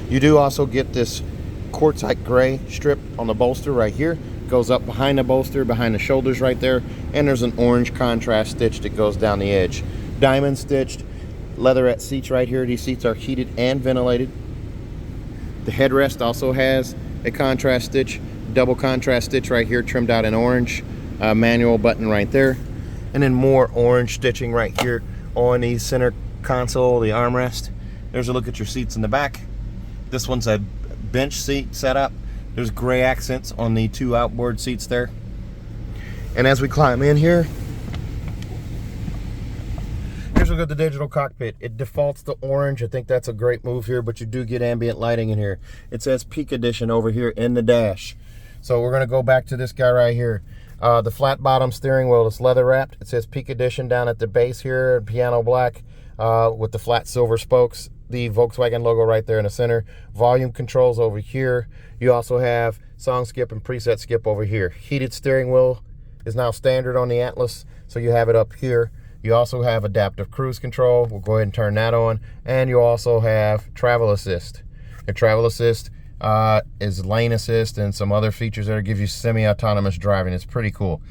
You do also get this quartzite gray strip on the bolster right here. Goes up behind the bolster, behind the shoulders right there, and there's an orange contrast stitch that goes down the edge. Diamond stitched leatherette seats right here. These seats are heated and ventilated. The headrest also has a contrast stitch, double contrast stitch right here, trimmed out in orange. Manual button right there, and then more orange stitching right here on the center console, the armrest. There's a look at your seats in the back. This one's a bench seat setup. There's gray accents on the two outboard seats there. And as we climb in here, here's a look at the digital cockpit. It defaults to orange. I think that's a great move here, but you do get ambient lighting in here. It says Peak Edition over here in the dash. So we're gonna go back to this guy right here. The flat bottom steering wheel is leather wrapped. It says Peak Edition down at the base here, piano black, with the flat silver spokes. The Volkswagen logo right there in the center. Volume controls over here. You also have song skip and preset skip over here. Heated steering wheel is now standard on the Atlas, so you have it up here. You also have adaptive cruise control. We'll go ahead and turn that on. And you also have travel assist. Your travel assist is lane assist and some other features that give you semi-autonomous driving. It's pretty cool.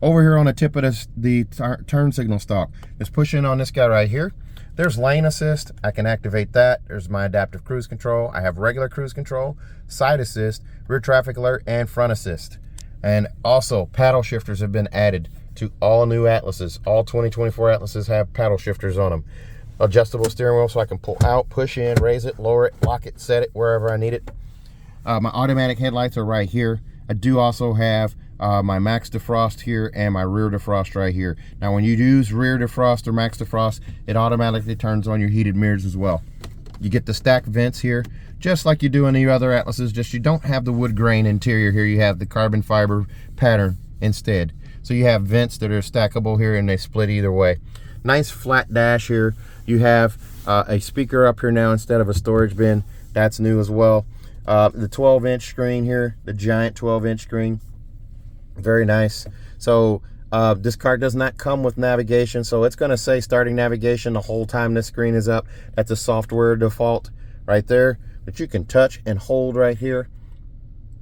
Over here on the tip of the turn signal stalk, just push in on this guy right here. There's lane assist. I can activate that. There's my adaptive cruise control. I have regular cruise control, side assist, rear traffic alert, and front assist. And also paddle shifters have been added to all new Atlases. All 2024 Atlases have paddle shifters on them. Adjustable steering wheel, so I can pull out, push in, raise it, lower it, lock it, set it wherever I need it. My automatic headlights are right here. I do also have my max defrost here and my rear defrost right here. Now when you use rear defrost or max defrost, it automatically turns on your heated mirrors as well. You get the stacked vents here, just like you do in the other Atlases, just you don't have the wood grain interior here. You have the carbon fiber pattern instead. So you have vents that are stackable here and they split either way. Nice flat dash here. You have a speaker up here now instead of a storage bin. That's new as well. The 12-inch screen here, the giant 12-inch screen. Very nice. So this car does not come with navigation, so it's going to say starting navigation the whole time this screen is up. That's a software default right there, but you can touch and hold right here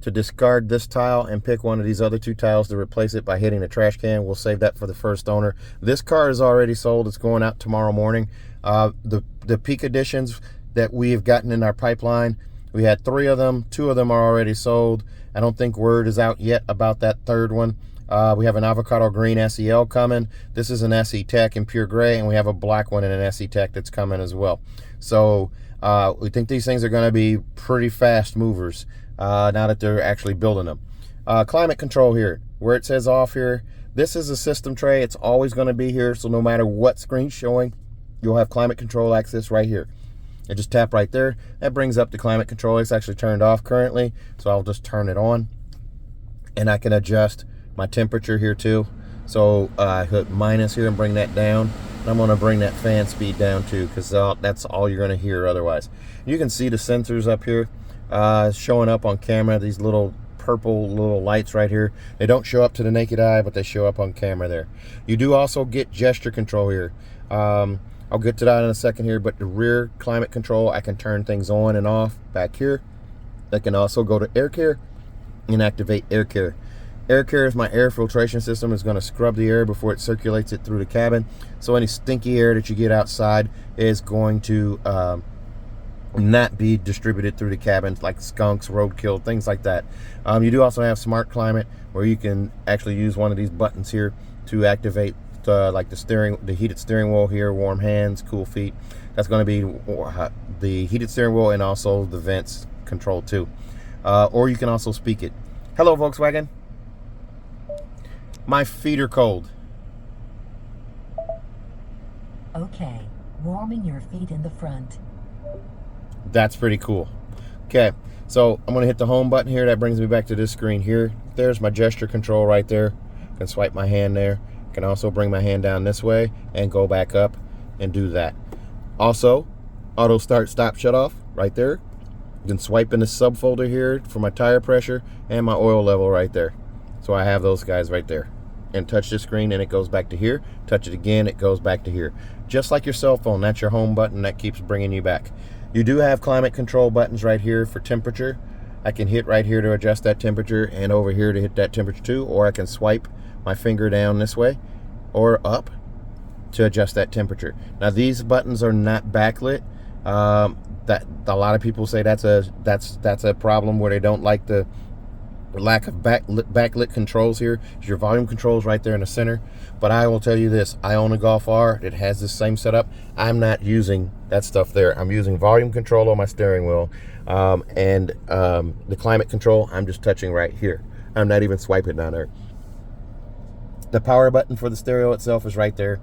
to discard this tile and pick one of these other two tiles to replace it by hitting the trash can. We'll save that for the first owner. This car is already sold. It's going out tomorrow morning. The Peak Editions that we have gotten in our pipeline, we had 3 of them. 2 of them are already sold. I don't think word is out yet about that third one. We have an avocado green SEL coming. This is an SE Tech in pure gray, and we have a black one and an SE Tech that's coming as well. So we think these things are going to be pretty fast movers now that they're actually building them. Climate control here, where it says off here, this is a system tray. It's always going to be here, so no matter what screen's showing, you'll have climate control access right here. I just tap right there. That brings up the climate control. It's actually turned off currently, so I'll just turn it on. And I can adjust my temperature here too. So I hit minus here and bring that down. And I'm going to bring that fan speed down too, because that's all you're going to hear otherwise. You can see the sensors up here showing up on camera. These little purple little lights right here. They don't show up to the naked eye, but they show up on camera there. You do also get gesture control here. I'll get to that in a second here, but the rear climate control, I can turn things on and off back here. I can also go to air care and activate air care. Air care is my air filtration system. It's going to scrub the air before it circulates it through the cabin. So any stinky air that you get outside is going to not be distributed through the cabin, like skunks, roadkill, things like that. You do also have smart climate, where you can actually use one of these buttons here to activate like the heated steering wheel here, warm hands, cool feet. That's going to be the heated steering wheel and also the vents control too. Or you can also speak it. Hello, Volkswagen. My feet are cold. Okay, warming your feet in the front. That's pretty cool. Okay, so I'm going to hit the home button here. That brings me back to this screen here. There's my gesture control right there. I can swipe my hand there. I can also bring my hand down this way and go back up and do that. Also, auto start, stop, shut off right there. You can swipe in the subfolder here for my tire pressure and my oil level right there. So I have those guys right there. And touch the screen and it goes back to here. Touch it again, it goes back to here. Just like your cell phone, that's your home button that keeps bringing you back. You do have climate control buttons right here for temperature. I can hit right here to adjust that temperature, and over here to hit that temperature too, or I can swipe my finger down this way or up to adjust that temperature. Now these buttons are not backlit. That a lot of people say that's a problem, where they don't like the lack of backlit controls here. Your volume controls right there in the center. But I will tell you this, I own a Golf R that has this same setup. I'm not using that stuff there. I'm using volume control on my steering wheel, and the climate control I'm just touching right here. I'm not even swiping down there. The power button for the stereo itself is right there.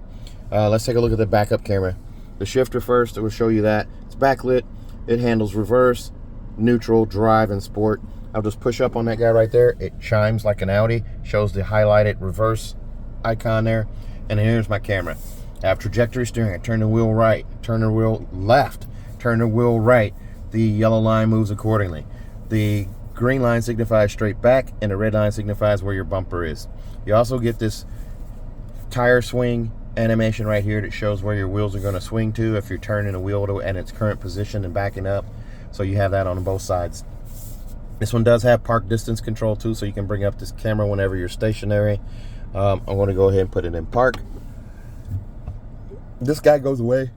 Let's take a look at the backup camera. The shifter first, it will show you that. It's backlit. It handles reverse, neutral, drive, and sport. I'll just push up on that guy right there. It chimes like an Audi, shows the highlighted reverse icon there. And then here's my camera. I have trajectory steering. I turn the wheel right, turn the wheel left, turn the wheel right. The yellow line moves accordingly. The green line signifies straight back, and the red line signifies where your bumper is. You also get this tire swing animation right here that shows where your wheels are going to swing to if you're turning the wheel in its current position and backing up. So you have that on both sides. This one does have park distance control too, so you can bring up this camera whenever you're stationary. I'm going to go ahead and put it in park. This guy goes away.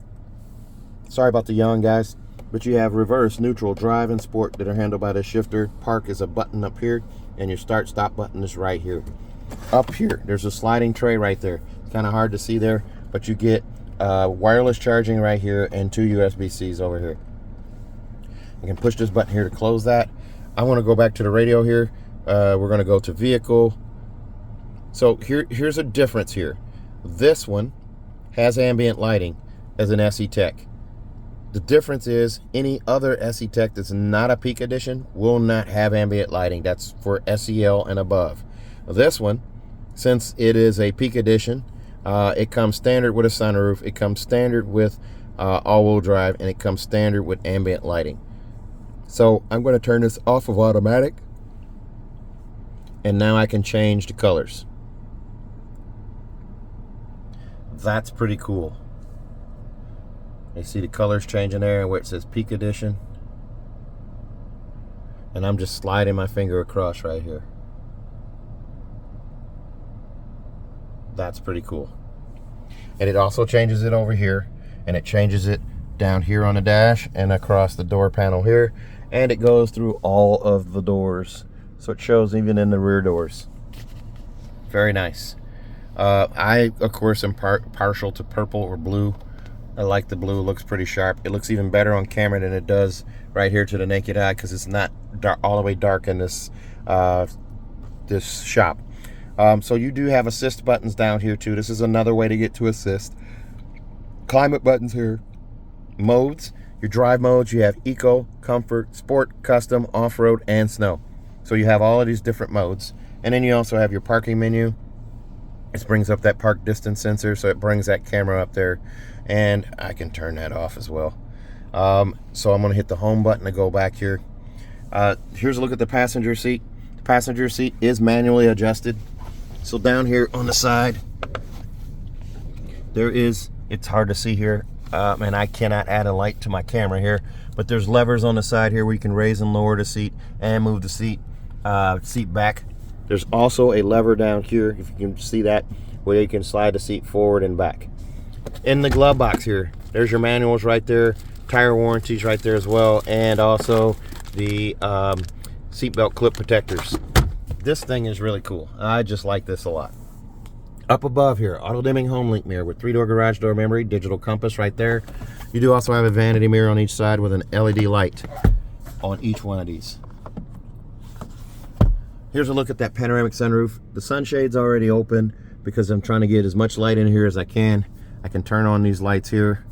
Sorry about the yawn, guys. But you have reverse, neutral, drive, and sport that are handled by this shifter. Park is a button up here, and your start stop button is right here. Up here, there's a sliding tray right there. It's kind of hard to see there, but you get wireless charging right here and 2 USB-Cs over here. You can push this button here to close that. I want to go back to the radio here. We're going to go to vehicle. So here's a difference here. This one has ambient lighting as an SE Tech. The difference is any other SE Tech that's not a Peak Edition will not have ambient lighting. That's for SEL and above. This one, since it is a Peak Edition, it comes standard with a sunroof, it comes standard with all-wheel drive, and it comes standard with ambient lighting. So I'm going to turn this off of automatic, and now I can change the colors. That's pretty cool. You see the colors changing there where it says Peak Edition, and I'm just sliding my finger across right here. That's pretty cool. And it also changes it over here, and it changes it down here on the dash and across the door panel here, and it goes through all of the doors, so it shows even in the rear doors. Very nice. I of course am partial to purple or blue. I like the blue. It looks pretty sharp. It looks even better on camera than it does right here to the naked eye, because it's not dark, all the way dark in this this shop. So you do have assist buttons down here too. This is another way to get to assist. Climate buttons here. Modes. Your drive modes, you have eco, comfort, sport, custom, off-road, and snow. So you have all of these different modes. And then you also have your parking menu. This brings up that park distance sensor, so it brings that camera up there. And I can turn that off as well. So I'm going to hit the home button to go back here. Here's a look at the passenger seat. The passenger seat is manually adjusted. So down here on the side, there is, it's hard to see here, and I cannot add a light to my camera here, but there's levers on the side here where you can raise and lower the seat and move the seat back. There's also a lever down here, if you can see that, where you can slide the seat forward and back. In the glove box here, there's your manuals right there, tire warranties right there as well, and also the seatbelt clip protectors. This thing is really cool. I just like this a lot. Up above here, auto dimming home link mirror with 3-door garage door memory, digital compass right there. You do also have a vanity mirror on each side with an LED light on each one of these. Here's a look at that panoramic sunroof. The sunshade's already open because I'm trying to get as much light in here as I can. I can turn on these lights here,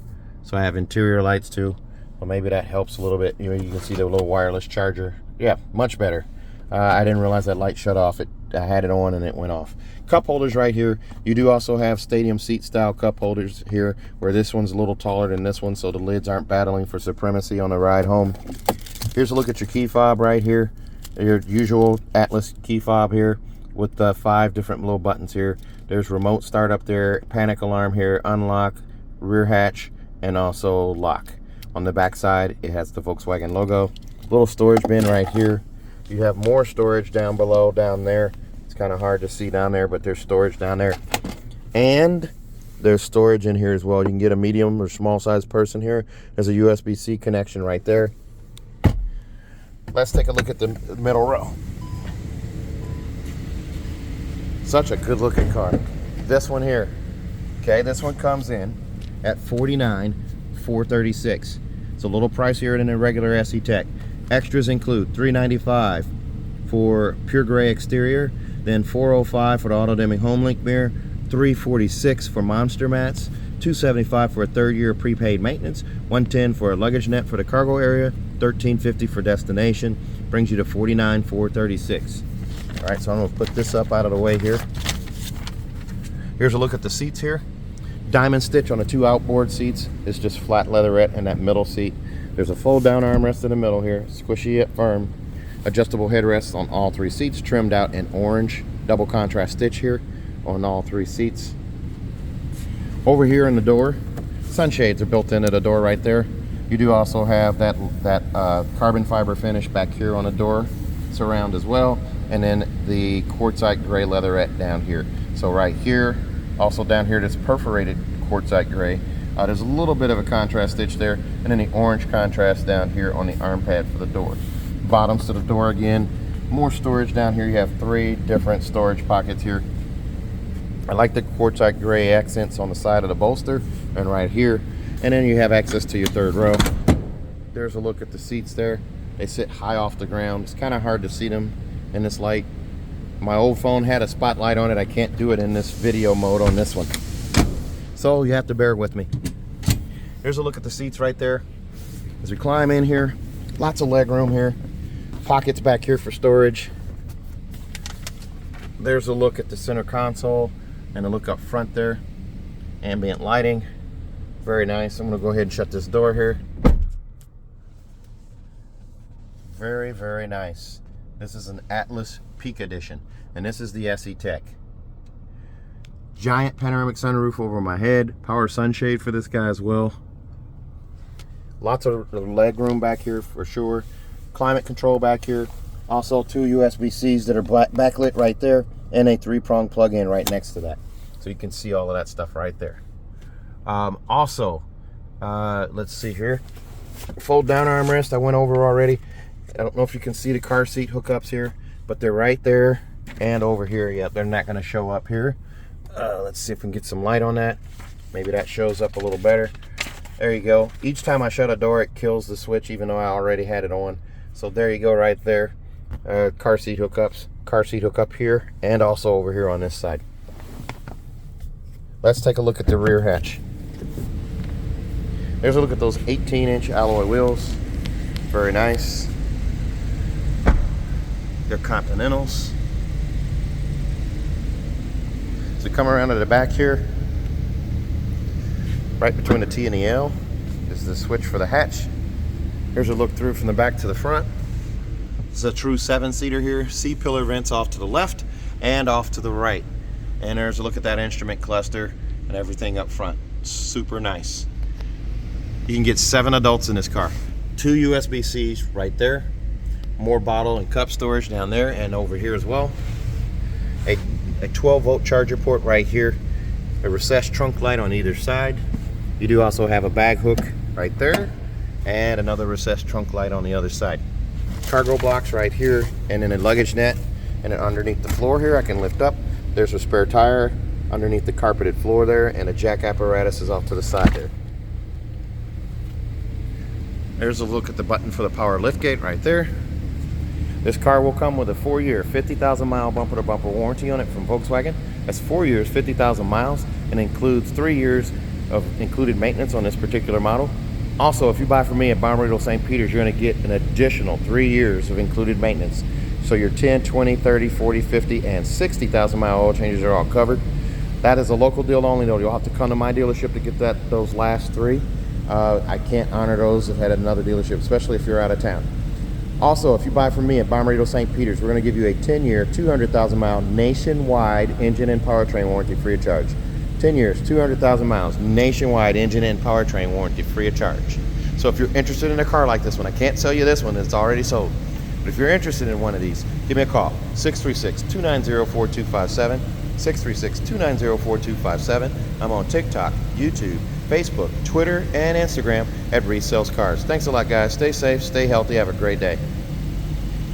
so I have interior lights too. Well, maybe that helps a little bit. You know, you can see the little wireless charger. Yeah, much better. I didn't realize that light shut off. I had it on and it went off. Cup holders right here. You do also have stadium seat style cup holders here, where this one's a little taller than this one, so the lids aren't battling for supremacy on the ride home. Here's a look at your key fob right here. Your usual Atlas key fob here with the 5 different little buttons here. There's remote start up there, panic alarm here, unlock, rear hatch, and also lock. On the back side, it has the Volkswagen logo. Little storage bin right here. You have more storage down below, down there. It's kind of hard to see down there, but there's storage down there. And there's storage in here as well. You can get a medium or small size person here. There's a USB-C connection right there. Let's take a look at the middle row. Such a good looking car. This one here, okay, this one comes in at $49,436. It's a little pricier than a regular SE Tech. Extras include $395 for pure gray exterior, then $405 for the auto dimming home link mirror, $346 for monster mats, $275 for a 3rd year prepaid maintenance, $110 for a luggage net for the cargo area, $1350 for destination, brings you to $49,436. All right, so I'm gonna put this up out of the way here. Here's a look at the seats here. Diamond stitch on the 2 outboard seats. It's just flat leatherette in that middle seat. There's a fold down armrest in the middle here, squishy yet firm. Adjustable headrests on all 3 seats, trimmed out in orange. Double contrast stitch here on all 3 seats. Over here in the door, sunshades are built into the door right there. You do also have that carbon fiber finish back here on the door surround as well. And then the quartzite gray leatherette down here. So right here, also down here, this perforated quartzite gray. There's a little bit of a contrast stitch there, and then the orange contrast down here on the arm pad for the door. Bottoms to the door again. More storage down here. You have 3 different storage pockets here. I like the quartzite gray accents on the side of the bolster and right here. And then you have access to your 3rd row. There's a look at the seats there. They sit high off the ground. It's kind of hard to see them in this light. My old phone had a spotlight on it. I can't do it in this video mode on this one, so you have to bear with me. Here's a look at the seats right there. As we climb in here, lots of leg room here. Pockets back here for storage. There's a look at the center console and a look up front there. Ambient lighting, very nice. I'm gonna go ahead and shut this door here. Very, very nice. This is an Atlas Peak Edition, and this is the SE Tech. Giant panoramic sunroof over my head, power sunshade for this guy as well. Lots of leg room back here for sure. Climate control back here. Also 2 USB-Cs that are backlit right there, and a 3-prong plug-in right next to that. So you can see all of that stuff right there. Let's see here. Fold down armrest, I went over already. I don't know if you can see the car seat hookups here, but they're right there and over here. Yep, they're not going to show up here. Let's see if we can get some light on that. Maybe that shows up a little better. There you go. Each time I shut a door, it kills the switch, even though I already had it on. So there you go right there. Car seat hookups. Car seat hookup here and also over here on this side. Let's take a look at the rear hatch. There's a look at those 18-inch alloy wheels. Very nice. They're Continentals. So come around to the back here. Right between the T and the L is the switch for the hatch. Here's a look through from the back to the front. It's a true 7-seater here. C-pillar vents off to the left and off to the right. And there's a look at that instrument cluster and everything up front. Super nice. You can get 7 adults in this car. 2 USB-Cs right there. More bottle and cup storage down there and over here as well. A 12-volt charger port right here. A recessed trunk light on either side. You do also have a bag hook right there and another recessed trunk light on the other side. Cargo blocks right here, and then a luggage net, and then underneath the floor here I can lift up. There's a spare tire underneath the carpeted floor there, and a jack apparatus is off to the side there. There's a look at the button for the power liftgate right there. This car will come with a 4-year 50,000 mile bumper to bumper warranty on it from Volkswagen. That's 4 years, 50,000 miles, and includes 3 years of included maintenance on this particular model. Also, if you buy from me at Bommarito St. Peter's, you're going to get an additional 3 years of included maintenance. So your 10, 20, 30, 40, 50, and 60,000 mile oil changes are all covered. That is a local deal only though. You'll have to come to my dealership to get those last 3. I can't honor those at another dealership, especially if you're out of town. Also, if you buy from me at Bommarito St. Peter's, we're going to give you a 10-year, 200,000 mile nationwide engine and powertrain warranty free of charge. 10 years, 200,000 miles, nationwide engine and powertrain warranty free of charge. So if you're interested in a car like this one, I can't sell you this one, it's already sold. But if you're interested in one of these, give me a call, 636-290-4257, 636-290-4257. I'm on TikTok, YouTube, Facebook, Twitter, and Instagram at Reese Sells Cars. Thanks a lot, guys. Stay safe, stay healthy, have a great day.